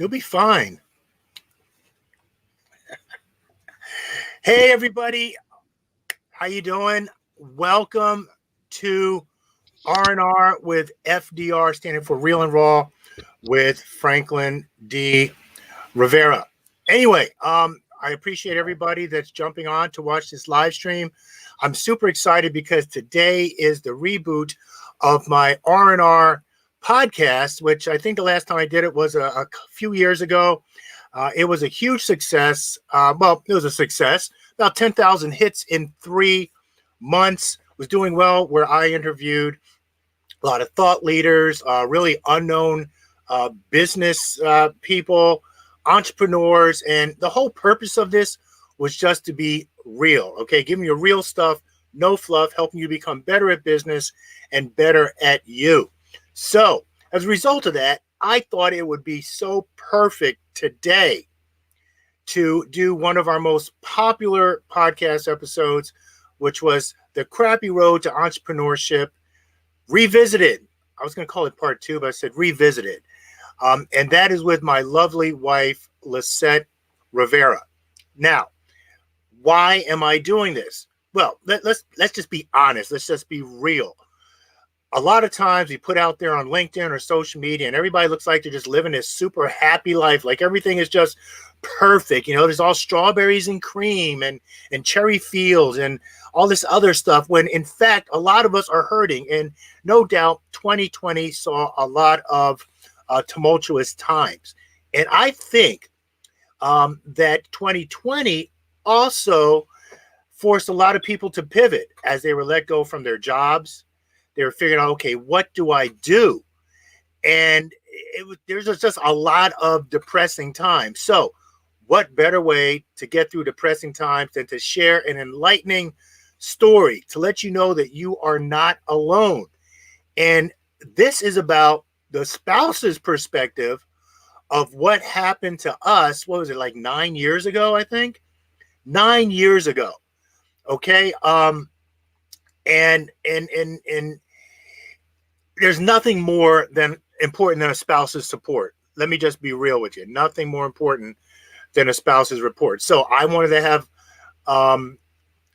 You'll be fine. Hey, everybody. How you doing? Welcome to R&R with FDR, standing for Real and Raw, with Franklin D. Rivera. Anyway, I appreciate everybody that's jumping on to watch this live stream. I'm super excited because today is the reboot of my R&R podcast, which I think the last time I did it was a few years ago. It was a huge success. Well, it was a success. About 10,000 hits in 3 months. Was doing well, where I interviewed a lot of thought leaders, really unknown business people, entrepreneurs, and the whole purpose of this was just to be real. Okay, giving you real stuff, no fluff, helping you become better at business and better at you. So as a result of that, I thought it would be so perfect today to do one of our most popular podcast episodes, which was The Crappy Road to Entrepreneurship Revisited. I was going to call it part 2, but I said Revisited. And that is with my lovely wife, Liset Rivera. Now, why am I doing this? Well, let's just be honest. Let's just be real. A lot of times we put out there on LinkedIn or social media and everybody looks like they're just living this super happy life. Like everything is just perfect. You know, there's all strawberries and cream and cherry fields and all this other stuff, when in fact, a lot of us are hurting. And no doubt 2020 saw a lot of tumultuous times. And I think that 2020 also forced a lot of people to pivot as they were let go from their jobs. They were figuring out, okay, what do I do? And there's just a lot of depressing times. So what better way to get through depressing times than to share an enlightening story to let you know that you are not alone. And this is about the spouse's perspective of what happened to us. What was it, like 9 years ago, I think? 9 years ago. Okay. And there's nothing more than important than a spouse's support. Let me just be real with you. Nothing more important than a spouse's report. So I wanted to have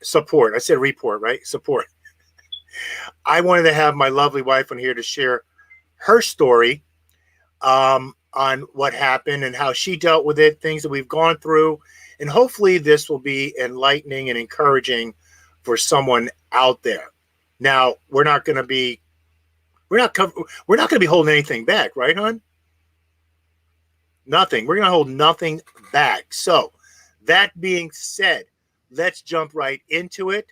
support. I said report, right? Support. I wanted to have my lovely wife on here to share her story on what happened and how she dealt with it, things that we've gone through. And hopefully this will be enlightening and encouraging for someone out there. Now, we're not going to be holding anything back, right, hon? Nothing. We're going to hold nothing back. So that being said, let's jump right into it.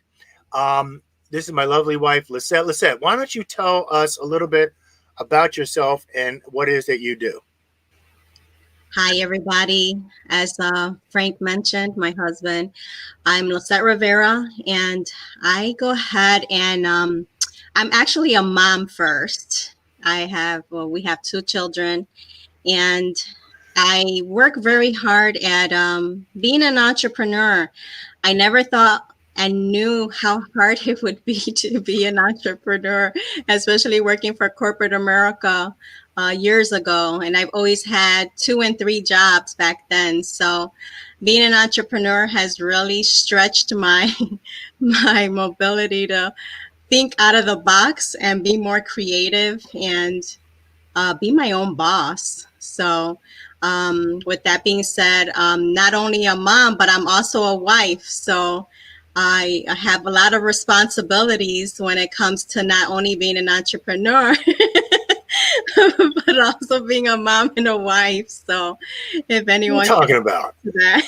This is my lovely wife, Liset. Liset, why don't you tell us a little bit about yourself and what it is that you do? Hi, everybody. As Frank mentioned, my husband, I'm Liset Rivera, and I go ahead and I'm actually a mom first. We have 2 children, and I work very hard at being an entrepreneur. I never thought I knew how hard it would be to be an entrepreneur, especially working for corporate America years ago. And I've always had 2 and 3 jobs back then. So being an entrepreneur has really stretched my mobility to think out of the box and be more creative and be my own boss. So with that being said, not only a mom, but I'm also a wife. So I have a lot of responsibilities when it comes to not only being an entrepreneur, but also being a mom and a wife. So if anyone... What are you talking about? That,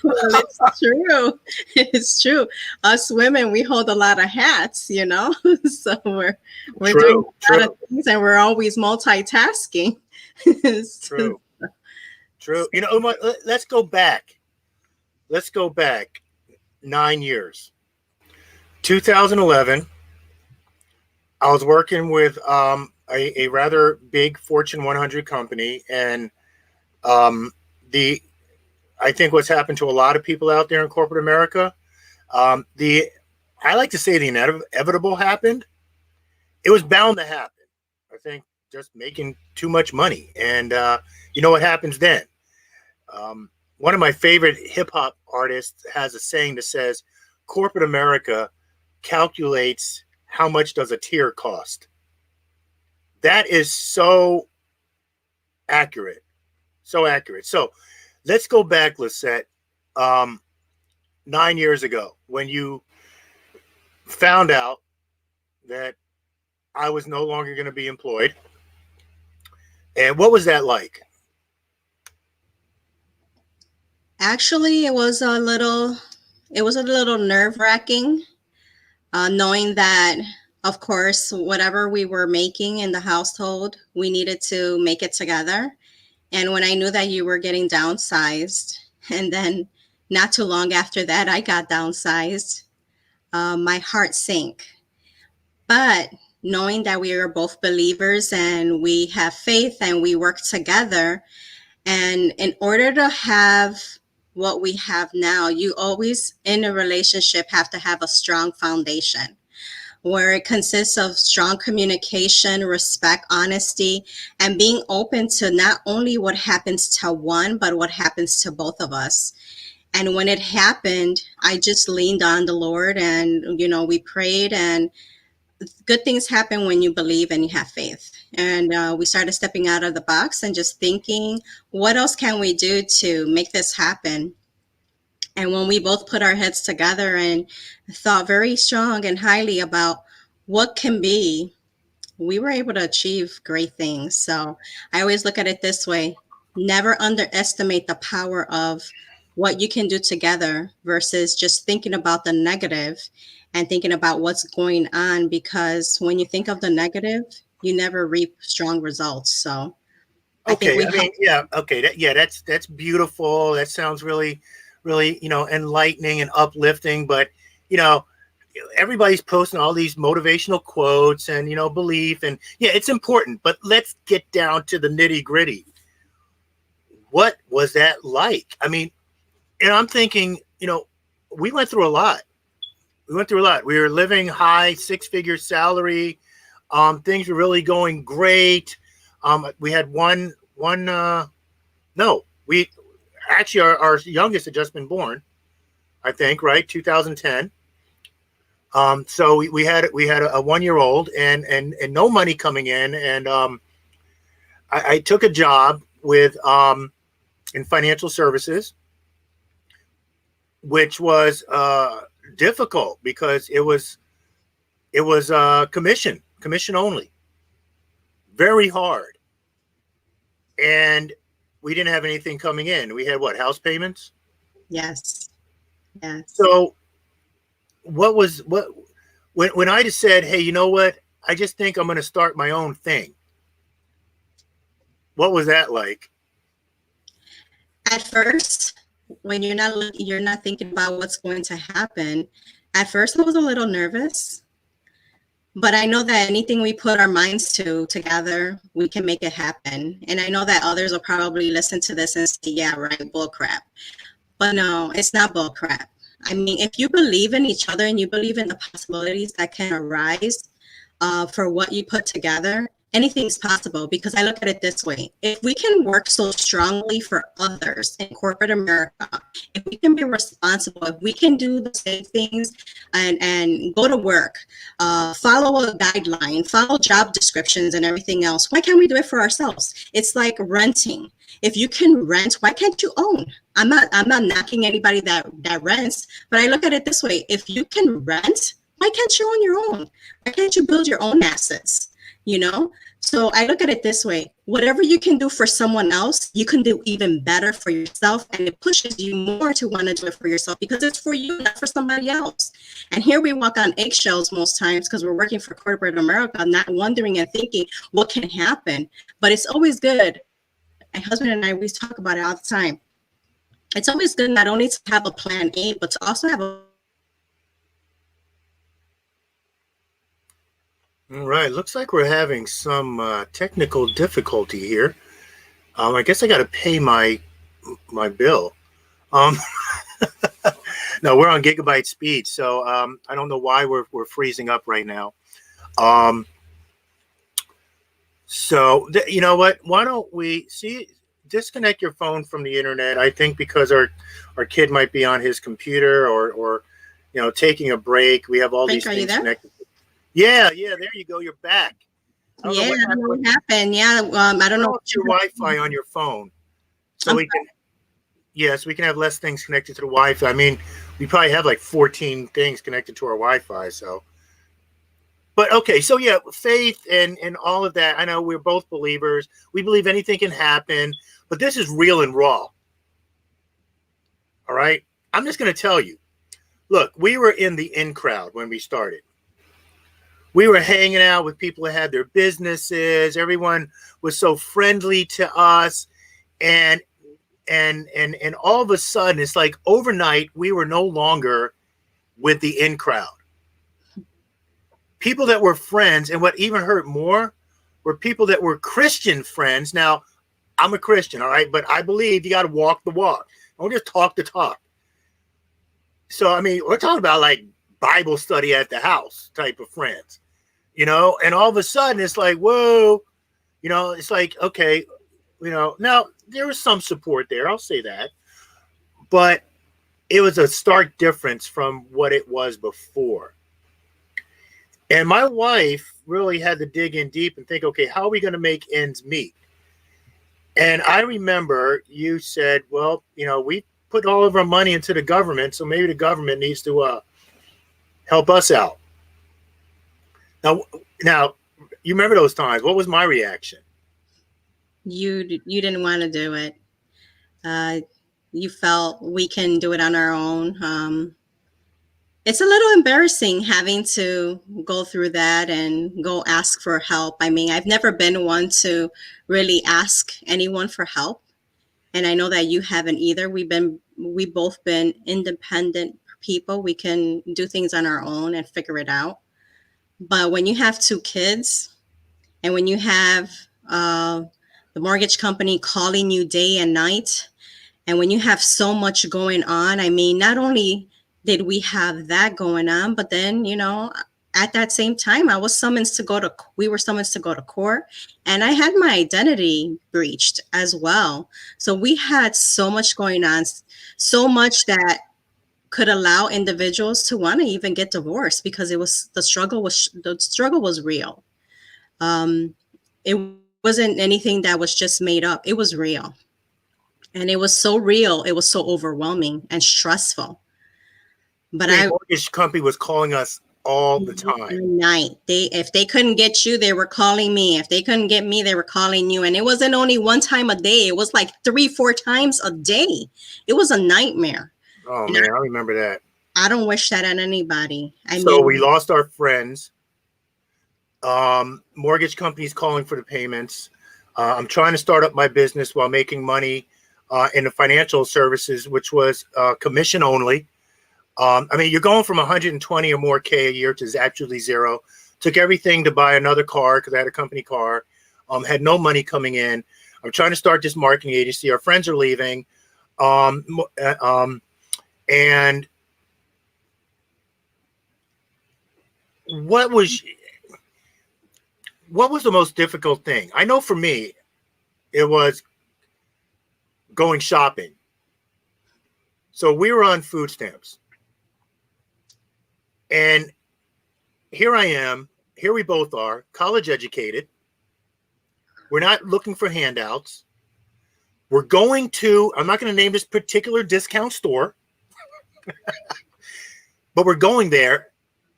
well, it's true. It's true. Us women, we hold a lot of hats, you know? So we're doing a lot of things, and we're always multitasking. True. You know, let's go back. 9 years. 2011, I was working with a rather big Fortune 100 company, and I think what's happened to a lot of people out there in corporate America, I like to say the inevitable happened. It was bound to happen. I think just making too much money and You know what happens then? One of my favorite hip hop artists has a saying that says, corporate America calculates how much does a tear cost. That is so accurate. So accurate. So let's go back, Liset, 9 years ago when you found out that I was no longer going to be employed. And what was that like? Actually, it was a little nerve-wracking, knowing that, of course, whatever we were making in the household, we needed to make it together. And when I knew that you were getting downsized, and then not too long after that, I got downsized, my heart sank. But knowing that we are both believers and we have faith and we work together, and in order to have what we have now, you always in a relationship have to have a strong foundation where it consists of strong communication, respect, honesty, and being open to not only what happens to one, but what happens to both of us. And when it happened, I just leaned on the Lord and, we prayed, and good things happen when you believe and you have faith. And we started stepping out of the box and just thinking, what else can we do to make this happen? And when we both put our heads together and thought very strong and highly about what can be, we were able to achieve great things. So I always look at it this way: never underestimate the power of what you can do together versus just thinking about the negative and thinking about what's going on. Because when you think of the negative, you never reap strong results. So I think Okay, we I mean, help. yeah, okay, that's beautiful. That sounds really, really, enlightening and uplifting. But you know, everybody's posting all these motivational quotes and belief, and yeah, it's important. But let's get down to the nitty gritty. What was that like? I mean, and I'm thinking, we went through a lot. We went through a lot. We were living high, six-figure salary. Things were really going great. We had no, we actually, our youngest had just been born, I think, right? 2010. So we had a 1 year old and no money coming in. And I took a job with in financial services, which was difficult because it was commission only, very hard. And we didn't have anything coming in. We had what, house payments? Yes. Yes. So what when I just said, hey, you know what? I just think I'm going to start my own thing. What was that like? At first, when you're not thinking about what's going to happen, at first I was a little nervous, but I know that anything we put our minds to together, we can make it happen. And I know that others will probably listen to this and say, yeah, right, bull crap. But no, it's not bull crap. I mean, if you believe in each other and you believe in the possibilities that can arise for what you put together, anything's possible. Because I look at it this way: if we can work so strongly for others in corporate America, if we can be responsible, if we can do the same things and go to work, follow a guideline, follow job descriptions and everything else, why can't we do it for ourselves? It's like renting. If you can rent, why can't you own? I'm not knocking anybody that rents, but I look at it this way: if you can rent, why can't you own your own? Why can't you build your own assets? So I look at it this way: whatever you can do for someone else, you can do even better for yourself, and it pushes you more to want to do it for yourself because it's for you, not for somebody else. And here we walk on eggshells most times because we're working for corporate America, not wondering and thinking what can happen. But it's always good. My husband and I, we talk about it all the time. It's always good not only to have a plan A, but to also have a. All right, looks like we're having some technical difficulty here. I guess I got to pay my bill. Um, no, we're on gigabyte speed, so I don't know why we're freezing up right now. So you know what? Why don't we see? disconnect your phone from the internet. I think because our kid might be on his computer or taking a break. We have all Frank, these are you things there? connected. Yeah, there you go. You're back. I don't know Yeah, what I don't know happened. what happened. Yeah, I don't Turn know off what your you Wi-Fi on your phone so I'm we can. Yes, we can have less things connected to the Wi-Fi. I mean, we probably have like 14 things connected to our Wi-Fi. So, but okay, so yeah, faith and all of that. I know we're both believers. We believe anything can happen, but this is real and raw. All right, I'm just going to tell you. Look, we were in the in crowd when we started. We were hanging out with people that had their businesses. Everyone was so friendly to us, and and all of a sudden, it's like overnight we were no longer with the in crowd. People that were friends, and what even hurt more were people that were Christian friends. Now, I'm a Christian, all right, but I believe you got to walk the walk. Don't just talk the talk. So, I mean, we're talking about like Bible study at the house type of friends, and all of a sudden it's like, whoa, it's like, okay, now there was some support there. I'll say that, but it was a stark difference from what it was before. And my wife really had to dig in deep and think, okay, how are we going to make ends meet? And I remember you said, well, we put all of our money into the government, so maybe the government needs to help us out. Now, you remember those times? What was my reaction? you didn't want to do it. Uh, you felt we can do it on our own. It's a little embarrassing having to go through that and go ask for help. I mean, I've never been one to really ask anyone for help, and I know that you haven't either. We both been independent people. We can do things on our own and figure it out. But when you have two kids, and when you have uh, the mortgage company calling you day and night, and when you have so much going on, I mean, not only did we have that going on, but then, at that same time, we were summoned to go to court, and I had my identity breached as well. So we had so much going on, so much that could allow individuals to want to even get divorced because the struggle was real. It wasn't anything that was just made up. It was real. And it was so real. It was so overwhelming and stressful. But The mortgage company was calling us all the time. night, if they couldn't get you, they were calling me. If they couldn't get me, they were calling you. And it wasn't only one time a day. It was like 3-4 times a day. It was a nightmare. Oh And man, I remember that. I don't wish that on anybody. So we lost our friends. Mortgage companies calling for the payments. I'm trying to start up my business while making money in the financial services, which was commission only. I mean, you're going from 120 or more K a year to actually zero. Took everything to buy another car because I had a company car. Had no money coming in. I'm trying to start this marketing agency. Our friends are leaving. And what was the most difficult thing? I know for me, it was going shopping. So we were on food stamps. And here I am. Here we both are, college educated. We're not looking for handouts. We're going to, I'm not going to name this particular discount store, but we're going there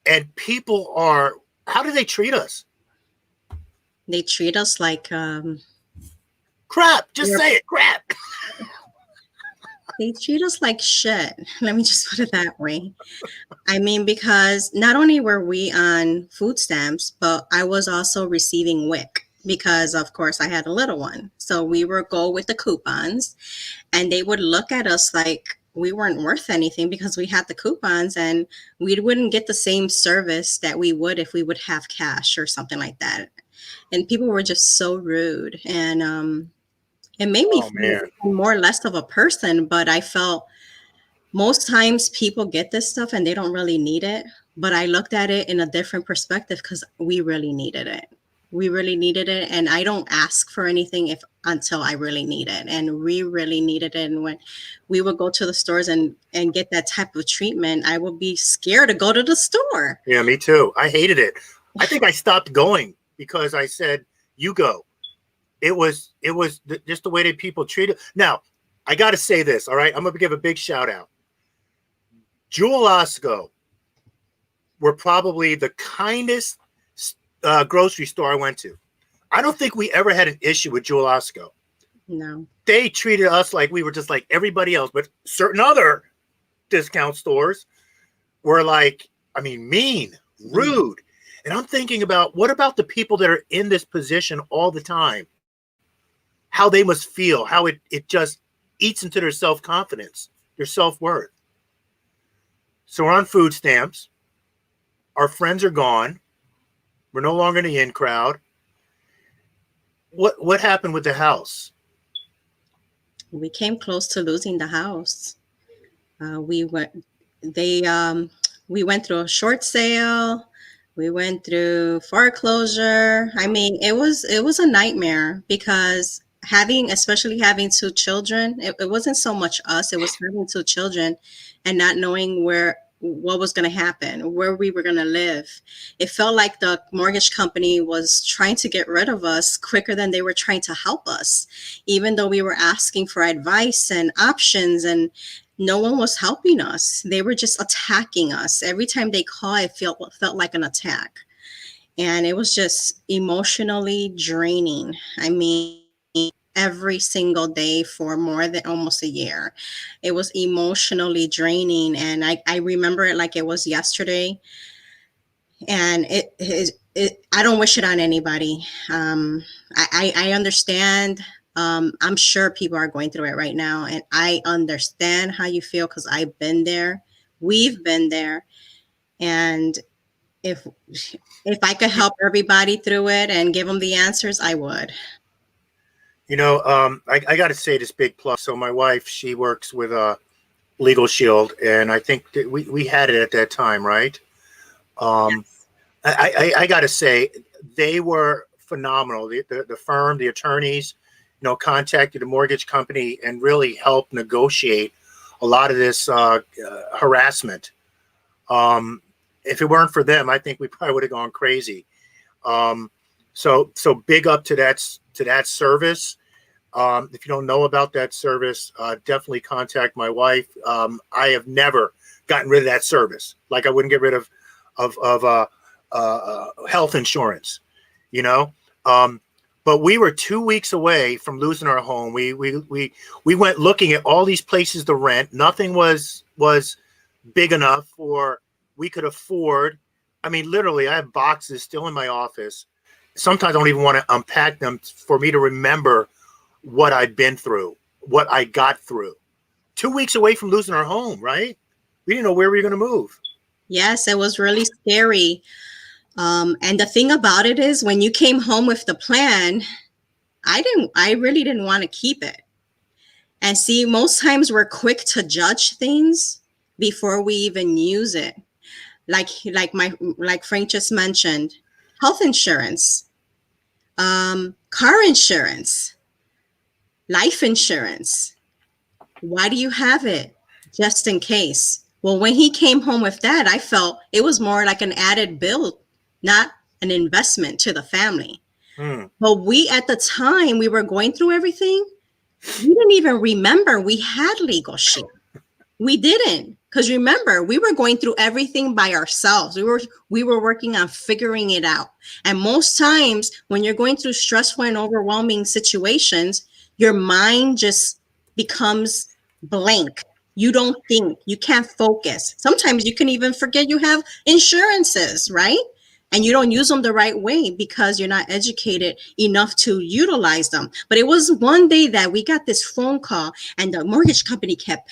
and people are, how do they treat us? They treat us like crap. Just say it, crap. They treat us like shit. Let me just put it that way. I mean, because not only were we on food stamps, but I was also receiving WIC because, of course, I had a little one. So we would go with the coupons, and they would look at us like we weren't worth anything because we had the coupons, and we wouldn't get the same service that we would if we would have cash or something like that. And people were just so rude, and it made me feel more or less of a person. But I felt most times people get this stuff and they don't really need it. But I looked at it in a different perspective because we really needed it. We really needed it, and I don't ask for anything if until I really need it. And we really needed it. And when we would go to the stores and get that type of treatment, I would be scared to go to the store. Yeah, me too. I hated it. I think I stopped going because I said, "You go." It was just the way that people treated. Now, I got to say this. All right, I'm gonna give a big shout out. Jewel Osco were probably the kindest grocery store I went to. I don't think we ever had an issue with Jewel Osco. No. They treated us like we were just like everybody else, but certain other discount stores were like, I mean, mean, rude. And I'm thinking about, what about the people that are in this position all the time? How they must feel, how it just eats into their self-confidence, their self-worth. So we're on food stamps. Our friends are gone. We're no longer in the in crowd. What happened with the house? We came close to losing the house. We went through a short sale. We went through foreclosure. I mean, it was a nightmare because especially having two children, it wasn't so much us, it was having two children and not knowing what was going to happen, where we were going to live. It felt like the mortgage company was trying to get rid of us quicker than they were trying to help us, even though we were asking for advice and options, and no one was helping us. They were just attacking us. Every time they called, it felt like an attack. And it was just emotionally draining. I mean, every single day for more than almost a year. It was emotionally draining. And I remember it like it was yesterday. And I don't wish it on anybody. I understand. I'm sure people are going through it right now. And I understand how you feel because I've been there. We've been there. And if I could help everybody through it and give them the answers, I would. You know, I got to say this big plus. So my wife, she works with Legal Shield, and I think that we had it at that time, right? Yes. I got to say, they were phenomenal. The firm, the attorneys, contacted the mortgage company and really helped negotiate a lot of this harassment. If it weren't for them, I think we probably would have gone crazy. So big up to that service. If you don't know about that service, definitely contact my wife. I have never gotten rid of that service. Like I wouldn't get rid of health insurance, but we were 2 weeks away from losing our home. We went looking at all these places to rent. Nothing was big enough for we could afford. I mean, literally, I have boxes still in my office. Sometimes I don't even want to unpack them for me to remember what I'd been through, what I got through. 2 weeks away from losing our home, right? We didn't know where we were going to move. Yes, it was really scary. And the thing about it is, when you came home with the plan, I really didn't want to keep it. And see, most times we're quick to judge things before we even use it. Like Frank just mentioned, health insurance, car insurance, life insurance. Why do you have it? Just in case. Well, when he came home with that, I felt it was more like an added bill, not an investment to the family. But at the time we were going through everything, we didn't even remember we had Legal Shield. We didn't, because remember, we were going through everything by ourselves. We were working on figuring it out. And most times when you're going through stressful and overwhelming situations, your mind just becomes blank. You don't think, you can't focus. Sometimes you can even forget you have insurances, right? And you don't use them the right way because you're not educated enough to utilize them. But it was one day that we got this phone call and the mortgage company kept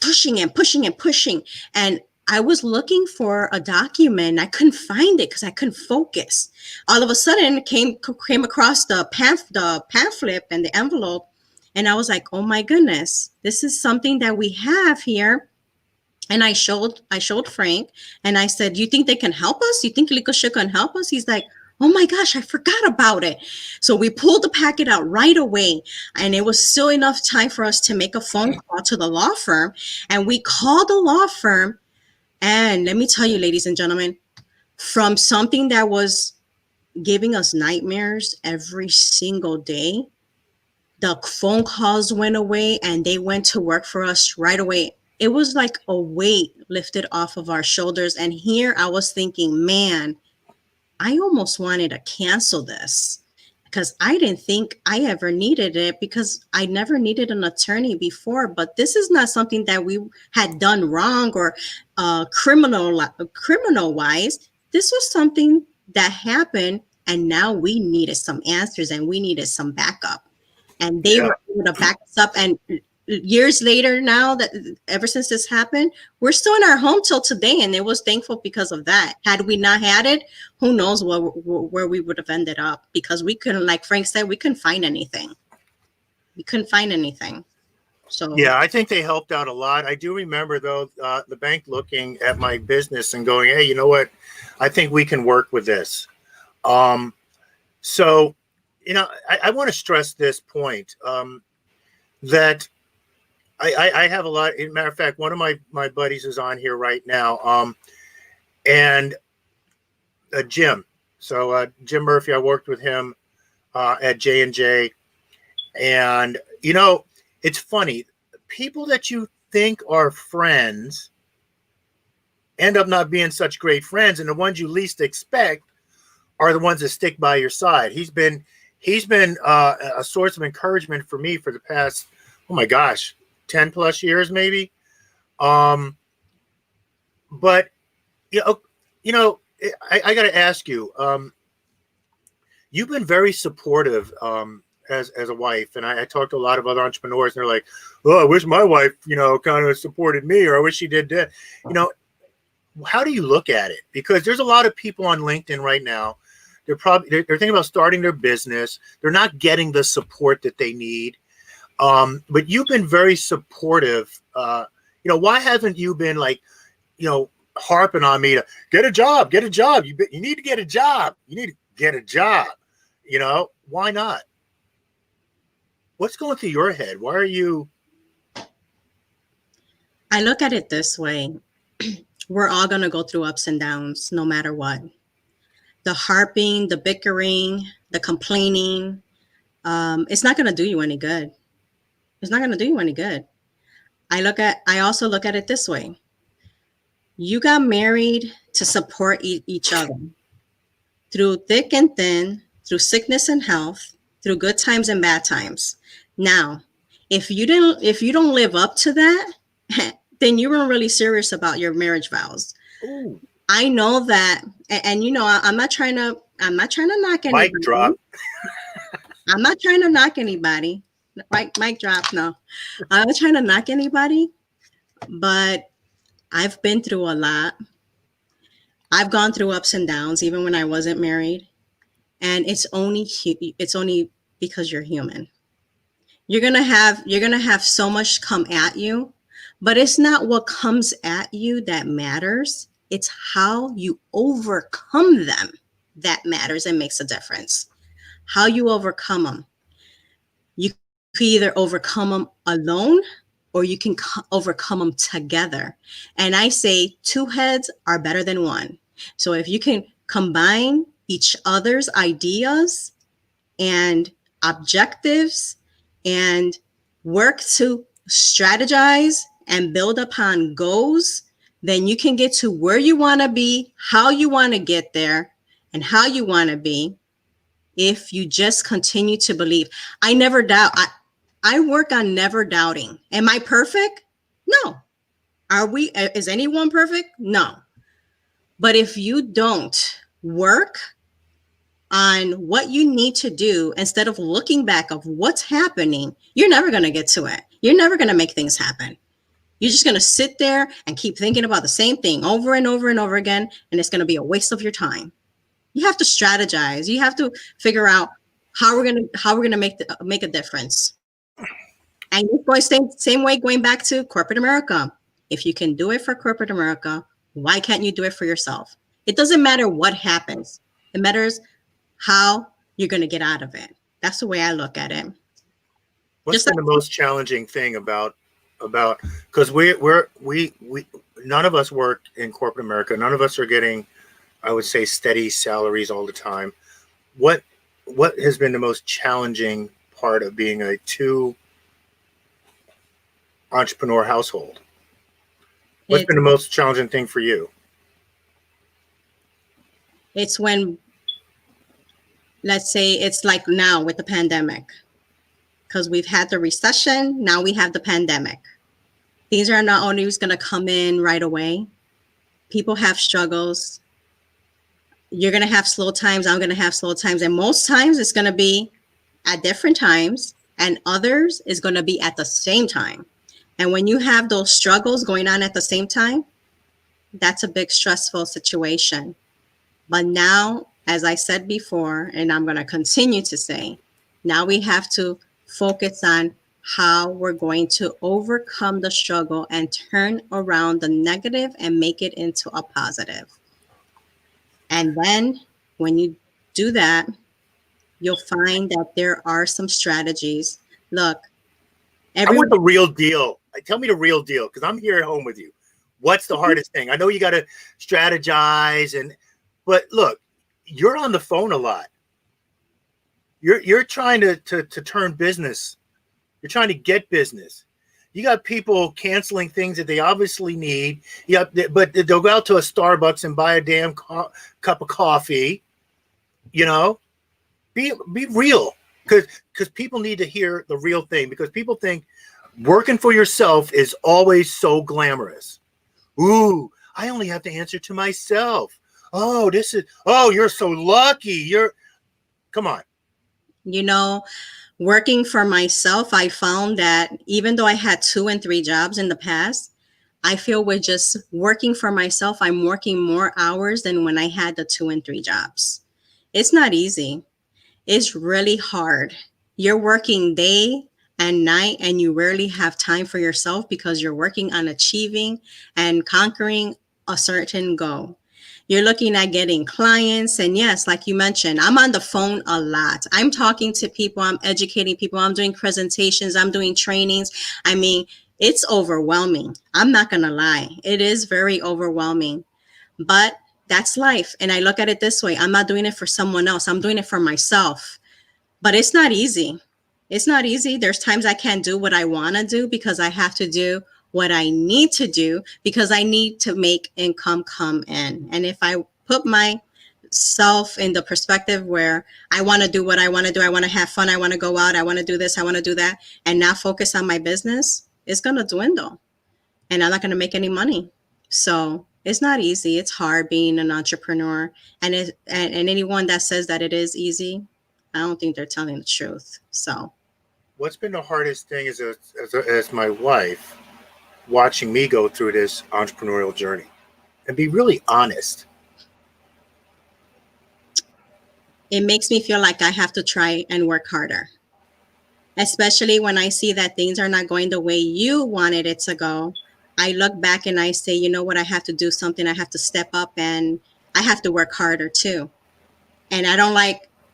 pushing and pushing and pushing. And I was looking for a document. I couldn't find it because I couldn't focus. All of a sudden came across the pamphlet and the envelope. And I was like, oh my goodness, this is something that we have here. And I showed Frank and I said, do you think they can help us? Do you think Legal Shield can help us? He's like, Oh my gosh, I forgot about it. So we pulled the packet out right away. And it was still enough time for us to make a phone call to the law firm. And we called the law firm. And let me tell you, ladies and gentlemen, from something that was giving us nightmares every single day, the phone calls went away and they went to work for us right away. It was like a weight lifted off of our shoulders. And here I was thinking, man, I almost wanted to cancel this because I didn't think I ever needed it, because I never needed an attorney before. But this is not something that we had done wrong or criminal wise. This was something that happened, and now we needed some answers and we needed some backup. And they were able to back us up. And years later now, that ever since this happened, we're still in our home till today, and it was thankful because of that. Had we not had it, who knows where we would have ended up, because we couldn't, like Frank said, we couldn't find anything. So yeah, I think they helped out a lot. I do remember though the bank looking at my business and going, hey, you know what, I think we can work with this. So I want to stress this point, that I have a lot. As a matter of fact, one of my buddies is on here right now, and Jim. So Jim Murphy, I worked with him at J&J, and it's funny. People that you think are friends end up not being such great friends, and the ones you least expect are the ones that stick by your side. He's been a source of encouragement for me for the past, oh my gosh, 10 plus years maybe. But I got to ask you, you've been very supportive as a wife, and I talked to a lot of other entrepreneurs, and they're like, oh, I wish my wife kind of supported me, or I wish she did that. How do you look at it? Because there's a lot of people on LinkedIn right now. They're thinking about starting their business. They're not getting the support that they need. But you've been very supportive. Why haven't you been harping on me to get a job? You need to get a job. You need to get a job. Why not? What's going through your head? Why are you? I look at it this way. We're all going to go through ups and downs no matter what. The harping, the bickering, the complaining, it's not going to do you any good. It's not going to do you any good. I also look at it this way. You got married to support each other through thick and thin, through sickness and health, through good times and bad times. Now, if you don't live up to that, then you weren't really serious about your marriage vows. Ooh. I know that, and I'm not trying to knock anybody. Mic drop. I'm not trying to knock anybody. Mic drop. No, I'm not trying to knock anybody, but I've been through a lot. I've gone through ups and downs, even when I wasn't married, and it's only because you're human. You're gonna have so much come at you, but it's not what comes at you that matters. It's how you overcome them that matters and makes a difference. How you overcome them. You can either overcome them alone, or you can overcome them together. And I say 2 heads are better than 1. So if you can combine each other's ideas and objectives and work to strategize and build upon goals, then you can get to where you want to be, how you want to get there, and how you want to be if you just continue to believe. I never doubt. I work on never doubting. Am I perfect? No. Is anyone perfect? No. But if you don't work on what you need to do instead of looking back of what's happening, you're never going to get to it. You're never going to make things happen. You're just going to sit there and keep thinking about the same thing over and over and over again, and it's going to be a waste of your time. You have to strategize. You have to figure out how we're going to make a difference. And it's going same way going back to corporate America. If you can do it for corporate America, why can't you do it for yourself? It doesn't matter what happens. It matters how you're going to get out of it. That's the way I look at it. What's been the most challenging thing about because we none of us work in corporate America. None of us are getting, I would say, steady salaries all the time. What has been the most challenging part of being a two entrepreneur household? What's been the most challenging thing for you? It's when, let's say it's like now with the pandemic, because we've had the recession, now we have the pandemic. These are not always going to come in right away. People have struggles. You're going to have slow times. I'm going to have slow times. And most times it's going to be at different times, and others is going to be at the same time. And when you have those struggles going on at the same time, that's a big stressful situation. But now, as I said before, and I'm going to continue to say, now we have to focus on how we're going to overcome the struggle and turn around the negative and make it into a positive. And then when you do that, you'll find that there are some strategies. Look, I want the real deal. Tell me the real deal, because I'm here at home with you. What's the hardest thing? I know you got to strategize, but look, you're on the phone a lot. You're trying to turn business. You're trying to get business. You got people canceling things that they obviously need. Yeah, but they'll go out to a Starbucks and buy a damn cup of coffee. You know, be real, because people need to hear the real thing. Because people think working for yourself is always so glamorous. Ooh, I only have to answer to myself. Oh, you're so lucky. Come on. You know, working for myself, I found that even though I had 2 and 3 jobs in the past, I feel with just working for myself, I'm working more hours than when I had the 2 and 3 jobs. It's not easy. It's really hard. You're working day and night, and you rarely have time for yourself because you're working on achieving and conquering a certain goal. You're looking at getting clients. And yes, like you mentioned, I'm on the phone a lot. I'm talking to people. I'm educating people. I'm doing presentations. I'm doing trainings. I mean, it's overwhelming. I'm not going to lie. It is very overwhelming, but that's life. And I look at it this way. I'm not doing it for someone else. I'm doing it for myself, but it's not easy. It's not easy. There's times I can't do what I want to do because I have to do what I need to do because I need to make income come in. And if I put myself in the perspective where I want to do what I want to do, I want to have fun, I want to go out, I want to do this, I want to do that, and not focus on my business, it's going to dwindle and I'm not going to make any money. So it's not easy. It's hard being an entrepreneur. And anyone that says that it is easy, I don't think they're telling the truth. So what's been the hardest thing as my wife watching me go through this entrepreneurial journey? And be really honest. It makes me feel like I have to try and work harder, especially when I see that things are not going the way you wanted it to go. I look back and I say, you know what, I have to do something. I have to step up and I have to work harder too. And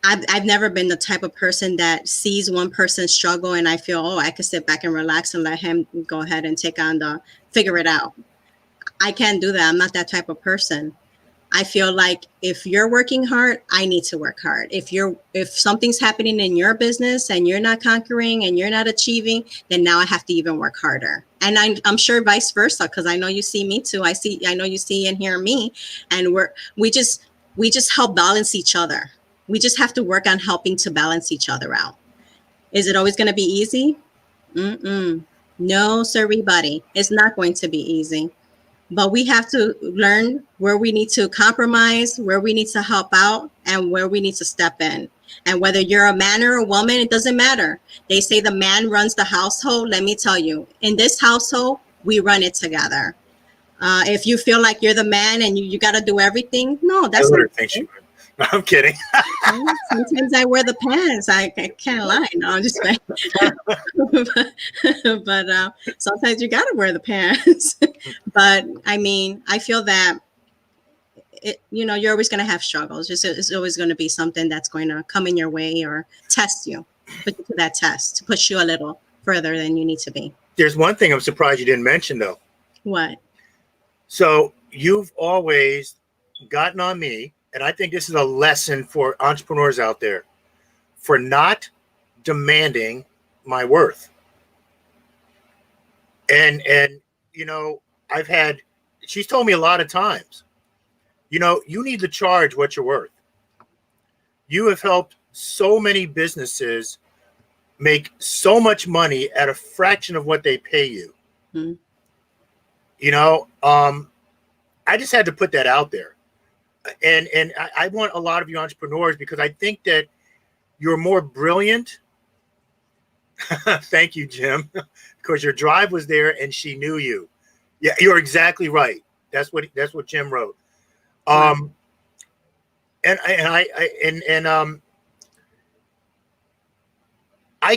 I've never been the type of person that sees one person struggle and I feel, oh, I could sit back and relax and let him go ahead and figure it out. I can't do that. I'm not that type of person. I feel like if you're working hard, I need to work hard. If something's happening in your business and you're not conquering and you're not achieving, then now I have to even work harder. And I'm sure vice versa, because I know you see me too. I know you see and hear me, and we just help balance each other. We just have to work on helping to balance each other out. Is it always going to be easy? No, sirree, buddy. It's not going to be easy. But we have to learn where we need to compromise, where we need to help out, and where we need to step in. And whether you're a man or a woman, it doesn't matter. They say the man runs the household. Let me tell you, in this household, we run it together. If you feel like you're the man and you got to do everything, no, that's not true. No, I'm kidding. Sometimes I wear the pants. I can't lie. No, I'm just but sometimes you got to wear the pants. But I mean, I feel that you're always going to have struggles. It's always going to be something that's going to come in your way or test you, put you to that test, to push you a little further than you need to be. There's one thing I'm surprised you didn't mention, though. What? So you've always gotten on me, and I think this is a lesson for entrepreneurs out there, for not demanding my worth. And she's told me a lot of times, you need to charge what you're worth. You have helped so many businesses make so much money at a fraction of what they pay you. Mm-hmm. I just had to put that out there. And I want a lot of you entrepreneurs, because I think that you're more brilliant. Thank you, Jim, because your drive was there and she knew you. Yeah, you're exactly right. That's what Jim wrote. I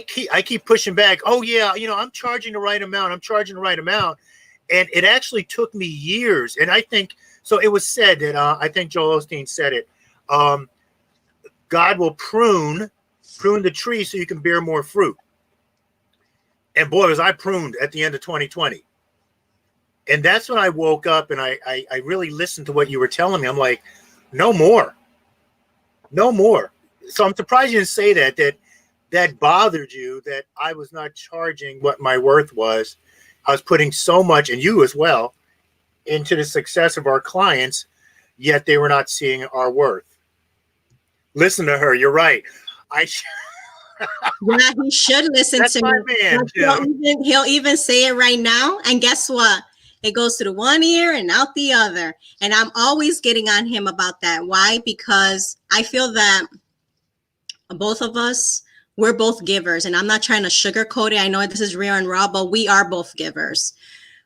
keep pushing back. Oh yeah, I'm charging the right amount. And it actually took me years. And I think so. It was said that I think Joel Osteen said it. God will prune the tree so you can bear more fruit. And boy, was I pruned at the end of 2020. And that's when I woke up and I really listened to what you were telling me. I'm like, no more. So I'm surprised you didn't say that bothered you, that I was not charging what my worth was. I was putting so much, and you as well, into the success of our clients, yet they were not seeing our worth. Listen to her. You're right. Yeah, he should listen That's to my me. man, He'll even say it right now. And guess what? It goes through one ear and out the other. And I'm always getting on him about that. Why? Because I feel that both of us, we're both givers. And I'm not trying to sugarcoat it. I know this is real and raw, but we are both givers.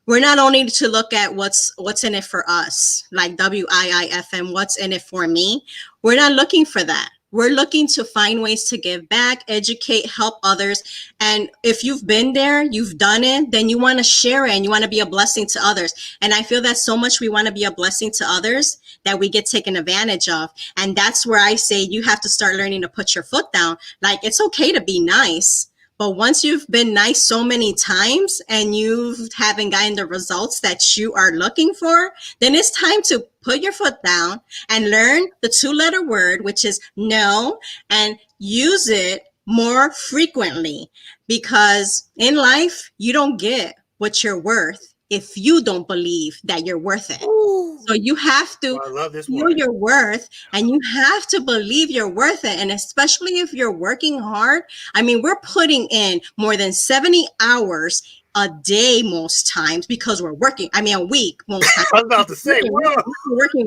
We're not only to look at what's in it for us, like WIIFM, what's in it for me. We're not looking for that. We're looking to find ways to give back, educate, help others. And if you've been there, you've done it, then you want to share it and you want to be a blessing to others. And I feel that so much we want to be a blessing to others that we get taken advantage of. And that's where I say you have to start learning to put your foot down. Like, it's okay to be nice. But once you've been nice so many times and you haven't gotten the results that you are looking for, then it's time to put your foot down and learn the 2-letter word, which is no, and use it more frequently. Because in life, you don't get what you're worth if you don't believe that you're worth it. Ooh. So you have to feel your worth, and you have to believe you're worth it. And especially if you're working hard, I mean, we're putting in more than 70 hours a day most times because we're working. I mean, a week most times. I was about to say, working,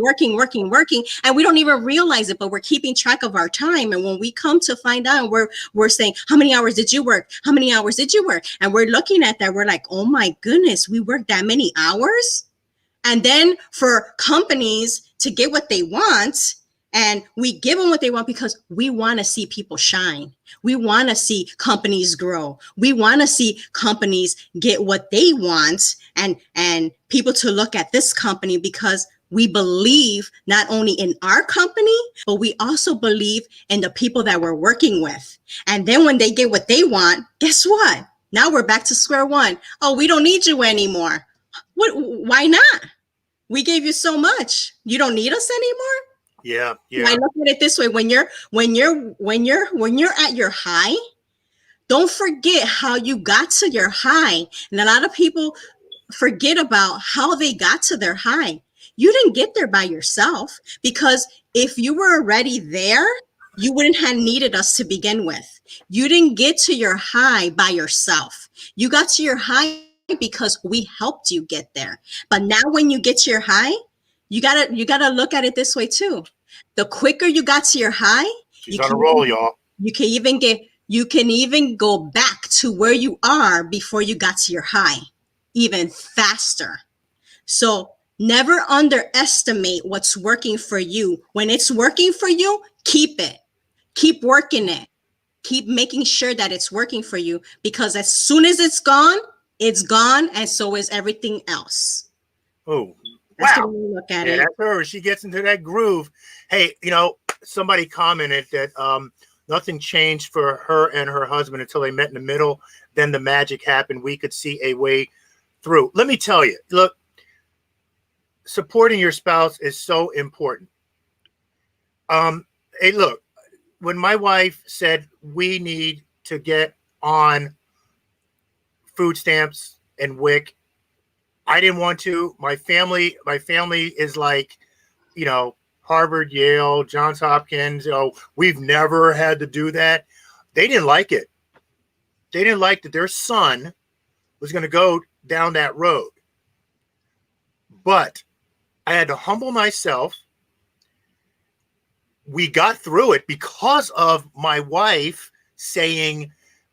and we don't even realize it, but we're keeping track of our time. And when we come to find out, we're saying, how many hours did you work? How many hours did you work? And we're looking at that. We're like, oh my goodness, we worked that many hours. And then for companies to get what they want, and we give them what they want because we want to see people shine. We want to see companies grow. We want to see companies get what they want, and people to look at this company because we believe not only in our company, but we also believe in the people that we're working with. And then when they get what they want, guess what? Now we're back to square one. Oh, we don't need you anymore. Why not? We gave you so much. You don't need us anymore? Yeah. I look at it this way: when you're at your high, don't forget how you got to your high. And a lot of people forget about how they got to their high. You didn't get there by yourself, because if you were already there, you wouldn't have needed us to begin with. You didn't get to your high by yourself. You got to your high because we helped you get there. But now when you get to your high, you gotta look at it this way too. The quicker you got to your high, she's on a roll, y'all. You can even go back to where you are before you got to your high, even faster. So never underestimate what's working for you. When it's working for you, keep it. Keep working it. Keep making sure that it's working for you, because as soon as it's gone, and so is everything else. Oh, That's the Wow. way we look at Yeah, it. that's her. She gets into that groove. Hey, somebody commented that nothing changed for her and her husband until they met in the middle. Then the magic happened. We could see a way through. Let me tell you, look, supporting your spouse is so important. Hey, look, when my wife said we need to get on food stamps and WIC, I didn't want to. My family is like, Harvard, Yale, Johns Hopkins. We've never had to do that. They didn't like it. They didn't like that their son was going to go down that road. But I had to humble myself. We got through it because of my wife saying,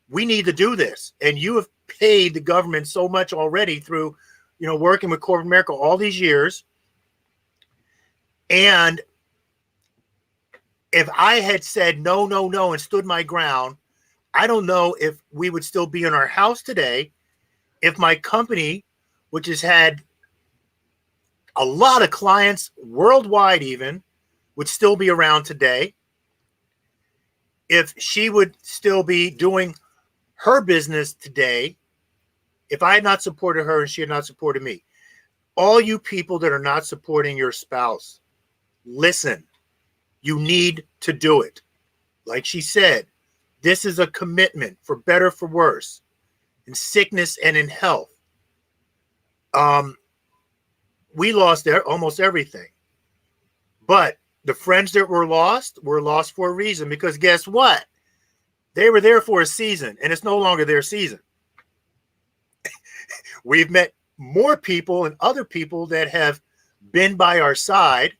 we need to do this. And you have paid the government so much already through, working with corporate America all these years. And if I had said no, no, no, and stood my ground, I don't know if we would still be in our house today, if my company, which has had a lot of clients worldwide even, would still be around today, if she would still be doing her business today, if I had not supported her and she had not supported me. All you people that are not supporting your spouse, listen, you need to do it. Like she said, this is a commitment for better, for worse, in sickness and in health. We lost almost everything. But the friends that were lost for a reason, because guess what? They were there for a season, and it's no longer their season. We've met more people and other people that have been by our side,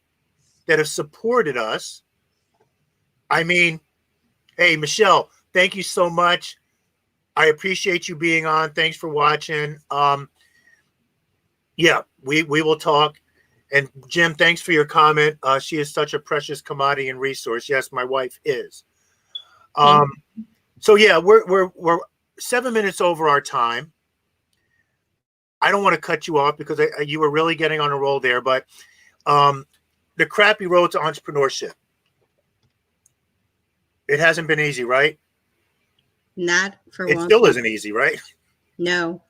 that have supported us. I mean, hey, Michelle, thank you so much. I appreciate you being on. Thanks for watching. Yeah, we will talk. And Jim, thanks for your comment. She is such a precious commodity and resource. Yes, my wife is. So yeah, we're 7 minutes over our time. I don't want to cut you off because you were really getting on a roll there, but the crappy road to entrepreneurship. It hasn't been easy, right? Not for It one. still isn't easy, right? No.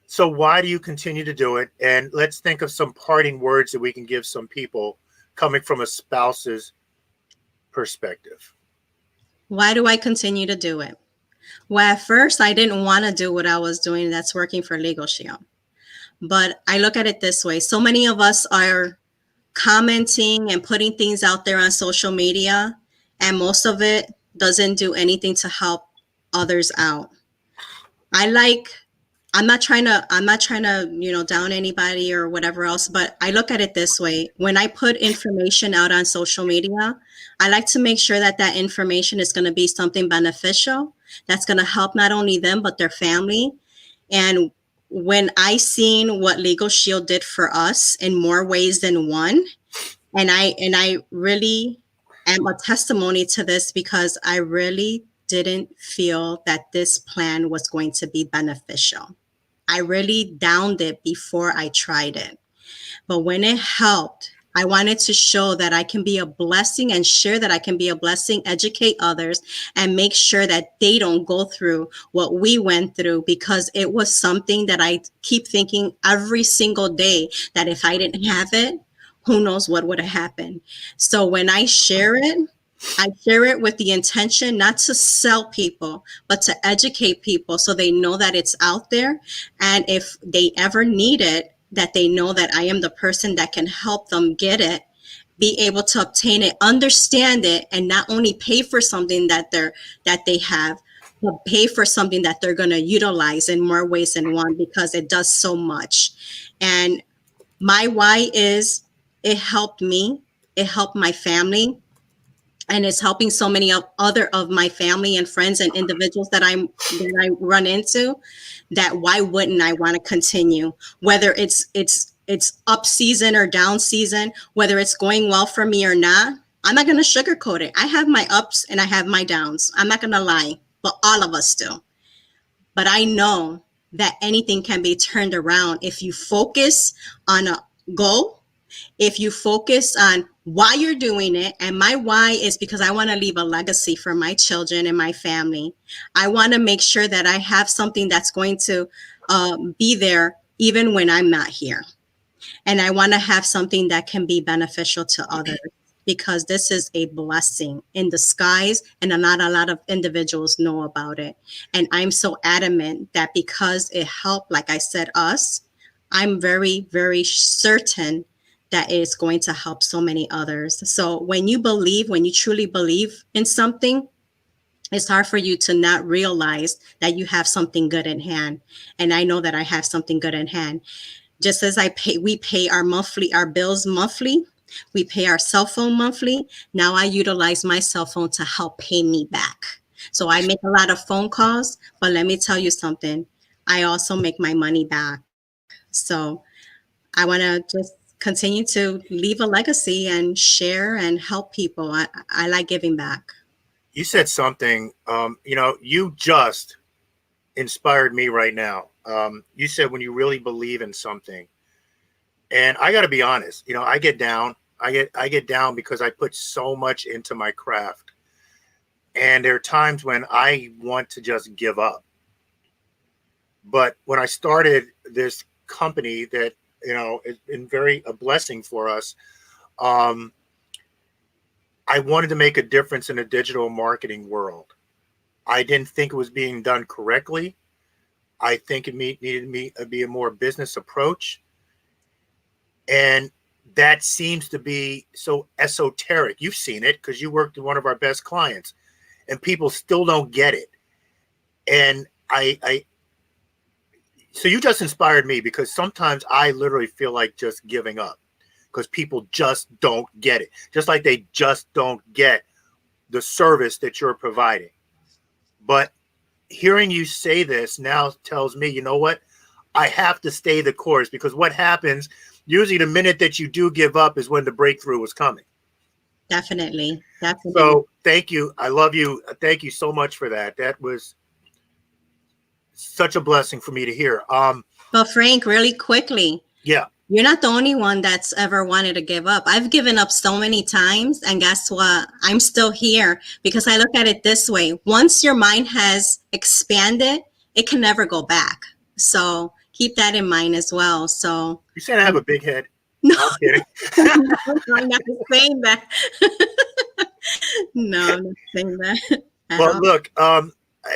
So why do you continue to do it? And let's think of some parting words that we can give some people coming from a spouse's perspective. Why do I continue to do it? Well, at first, I didn't want to do what I was doing that's working for Legal Shield. But I look at it this way. So many of us are commenting and putting things out there on social media, and most of it doesn't do anything to help others out. I'm not trying to, down anybody or whatever else, but I look at it this way. When I put information out on social media, I like to make sure that that information is going to be something beneficial that's going to help not only them, but their family. And when I seen what Legal Shield did for us in more ways than one, and I really am a testimony to this, because I really didn't feel that this plan was going to be beneficial. I really downed it before I tried it. But when it helped, I wanted to show that I can be a blessing and share that I can be a blessing, educate others, and make sure that they don't go through what we went through, because it was something that I keep thinking every single day, that if I didn't have it, who knows what would have happened. So when I share it with the intention not to sell people, but to educate people so they know that it's out there. And if they ever need it, that they know that I am the person that can help them get it, be able to obtain it, understand it, and not only pay for something that they have, but pay for something that they're going to utilize in more ways than one, because it does so much. And my why is, it helped me, it helped my family, and it's helping so many other of my family and friends and individuals that I run into, that why wouldn't I want to continue? Whether it's up season or down season, whether it's going well for me or not, I'm not going to sugarcoat it. I have my ups and I have my downs. I'm not going to lie, but all of us do. But I know that anything can be turned around if you focus on goal, if you focus on why you're doing it, and my why is because I want to leave a legacy for my children and my family. I want to make sure that I have something that's going to be there even when I'm not here. And I want to have something that can be beneficial to others, because this is a blessing in disguise and not a lot of individuals know about it. And I'm so adamant that because it helped, like I said, us, I'm very, very certain that it's going to help so many others. So when you believe, when you truly believe in something, it's hard for you to not realize that you have something good in hand. And I know that I have something good in hand. Just as we pay our bills monthly, we pay our cell phone monthly. Now I utilize my cell phone to help pay me back. So I make a lot of phone calls, but let me tell you something. I also make my money back. So I want to just continue to leave a legacy and share and help people. I like giving back. You said something, you just inspired me right now. You said when you really believe in something, and I got to be honest, I get down. I get down because I put so much into my craft, and there are times when I want to just give up. But when I started this company that has been a blessing for us, I wanted to make a difference in the digital marketing world. I didn't think it was being done correctly. I think it needed to be a more business approach. And that seems to be so esoteric. You've seen it because you worked with one of our best clients, and people still don't get it. And so you just inspired me, because sometimes I literally feel like just giving up because people just don't get it. Just like they just don't get the service that you're providing. But hearing you say this now tells me, you know what? I have to stay the course, because what happens usually the minute that you do give up is when the breakthrough is coming. Definitely. So thank you. I love you. Thank you so much for that. That was such a blessing for me to hear. But Frank, really quickly. Yeah. You're not the only one that's ever wanted to give up. I've given up so many times, and guess what? I'm still here because I look at it this way. Once your mind has expanded, it can never go back. So keep that in mind as well. So you saying I have a big head? No, I'm kidding. No, I'm not saying that. No, I'm not saying that. Well, look,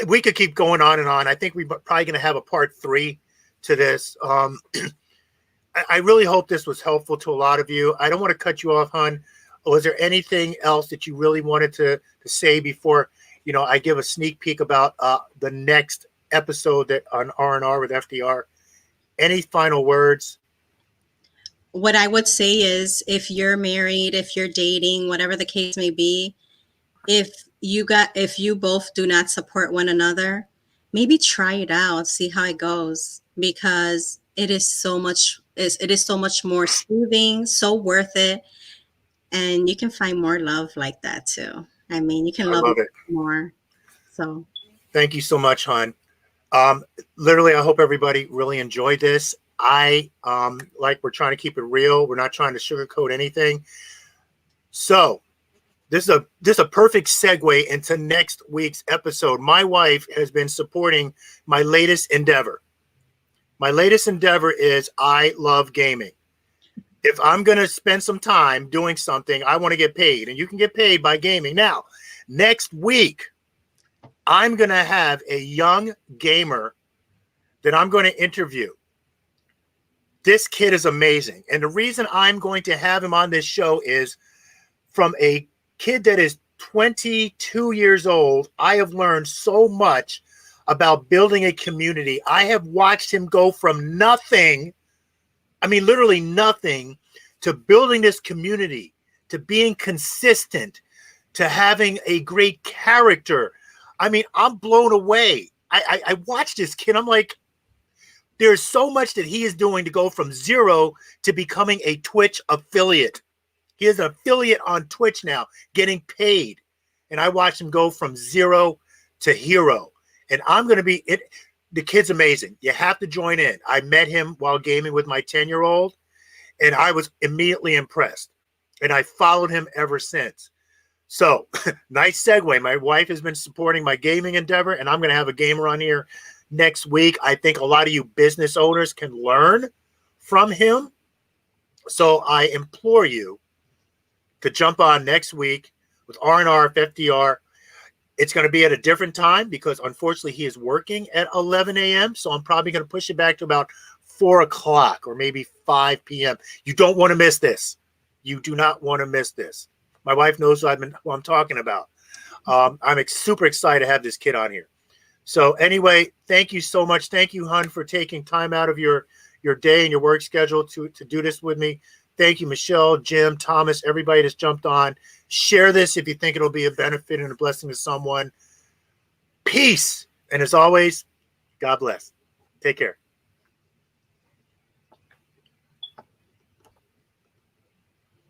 we could keep going on and on. I think we're probably going to have a part 3 to this. I really hope this was helpful to a lot of you. I don't want to cut you off, hon. Was there anything else that you really wanted to say before, I give a sneak peek about the next episode that on R&R with FDR? Any final words? What I would say is, if you're married, if you're dating, whatever the case may be, if you both do not support one another, maybe try it out, see how it goes, because it is so much more soothing, so worth it. And you can find more love like that too. I mean, you can love it more. So thank you so much, hon. Literally, I hope everybody really enjoyed this. We're trying to keep it real. We're not trying to sugarcoat anything. So this is a perfect segue into next week's episode. My wife has been supporting my latest endeavor. My latest endeavor is I love gaming. If I'm going to spend some time doing something, I want to get paid, and you can get paid by gaming. Now, next week, I'm going to have a young gamer that I'm going to interview. This kid is amazing. And the reason I'm going to have him on this show is, from a kid that is 22 years old, I have learned so much about building a community. I have watched him go from nothing, I mean, literally nothing, to building this community, to being consistent, to having a great character. I mean, I'm blown away. I watched this kid. I'm like, there's so much that he is doing to go from zero to becoming a Twitch affiliate. He is an affiliate on Twitch now, getting paid. And I watched him go from zero to hero. And I'm going to be it. The kid's amazing. You have to join in. I met him while gaming with my 10-year-old. And I was immediately impressed. And I followed him ever since. So nice segue. My wife has been supporting my gaming endeavor, and I'm going to have a gamer on here next week. I think a lot of you business owners can learn from him. So I implore you to jump on next week with R&R FDR. It's going to be at a different time because unfortunately he is working at 11 a.m. So I'm probably going to push it back to about 4 o'clock or maybe 5 p.m. You don't want to miss this. You do not want to miss this. My wife knows what I'm talking about. I'm super excited to have this kid on here. So anyway, thank you so much. Thank you, Hun, for taking time out of your day and your work schedule to do this with me. Thank you, Michelle, Jim, Thomas, everybody that's jumped on. Share this if you think it'll be a benefit and a blessing to someone. Peace. And as always, God bless. Take care.